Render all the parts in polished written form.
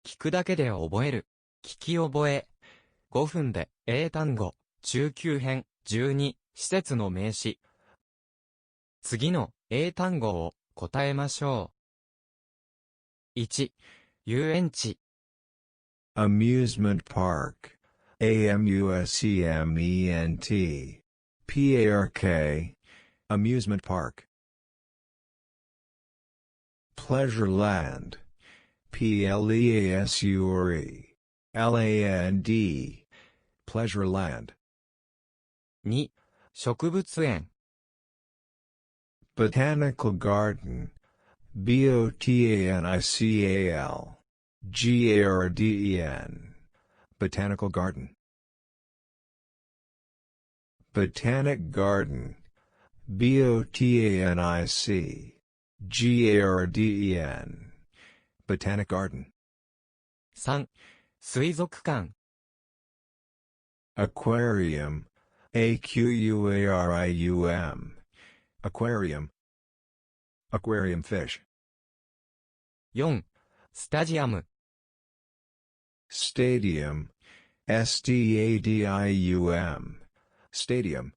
聞くだけで覚える。聞き覚え。5分で英単語。中級編。12。施設の名詞。次の英単語を答えましょう。1、遊園地。Amusement park. Amusement. Park. Amusement park. Pleasure land. Pleasure. Land. Pleasure land. 2、植物園。Botanical garden. Botanical. Garden. Botanical garden. Botanic garden. Botanic. Garden. Botanic garden. 3、水族館。Aquarium. Aquarium. Aquarium. Aquarium fish. 4、スタジアム。Stadium. Stadium. Stadium.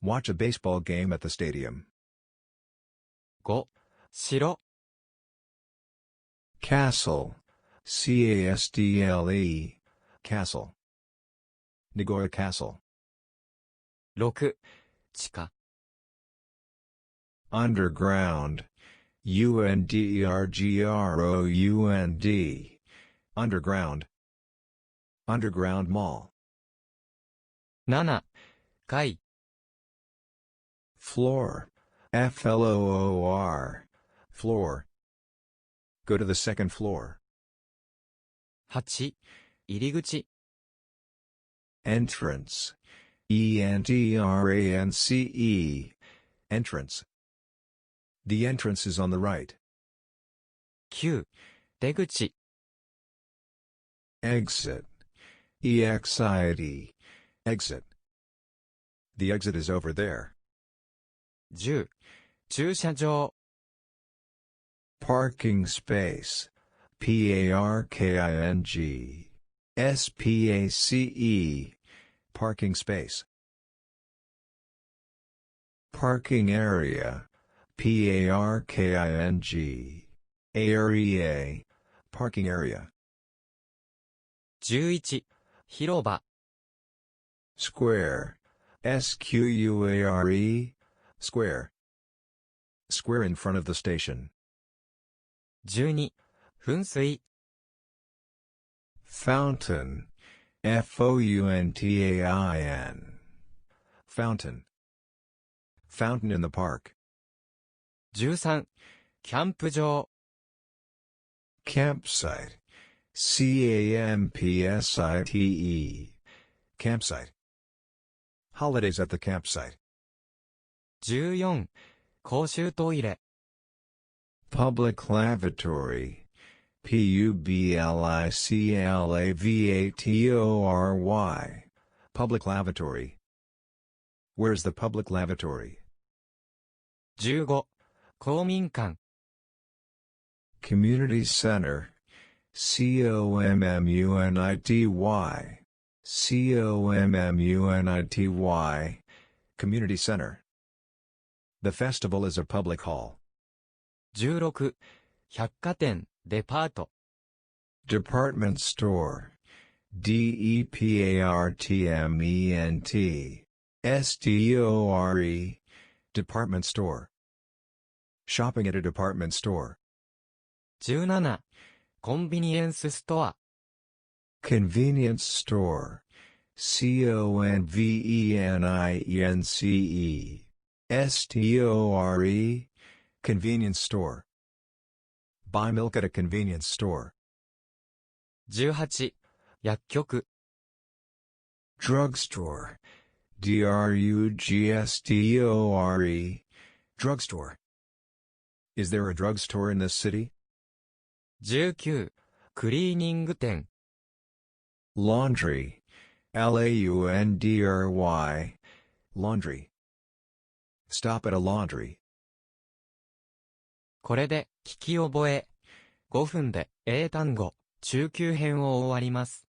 Watch a baseball game at the stadium. 5、城。Castle. Castle. Castle. Nagoya Castle. 6、地下。Underground. Underground. Underground. Underground mall. 7、階。Floor. Floor. Floor. Go to the second floor. 8、入り口。Entrance. Entrance. Entrance. The entrance is on the right. 9、出口。Exit. Exit. Exit. The exit is over there. 10、駐車場。Parking space. Parking. Space. Parking space. Parking area. Parking. Area. Parking area. 11、広場。Square. Square. Square. Square in front of the station. 12、噴水。Fountain. Fountain. Fountain. Fountain in the park. 13、キャンプ場。Campsite. Campsite. Campsite. Holidays at the campsite. 14、公衆トイレ。Public lavatory. Public. Public lavatory. Where's the public lavatory? 15、公民館。Community center. Community. Community. Community center. The festival is a public hall. 16、百貨店、デパート。Department store. Department. Store. Department store. Shopping at a department store. 17、コンビニエンスストア。Convenience store. Convenience. Convenience store. Buy milk at a convenience store. 18、薬局。Drugstore. Drugstore. Drugstore. Is there a drugstore in this city? 19、クリーニング店。Laundry. Laundry. Laundry. Stop at a laundry. これで、聞き覚え。5分で英単語。中級編を終わります。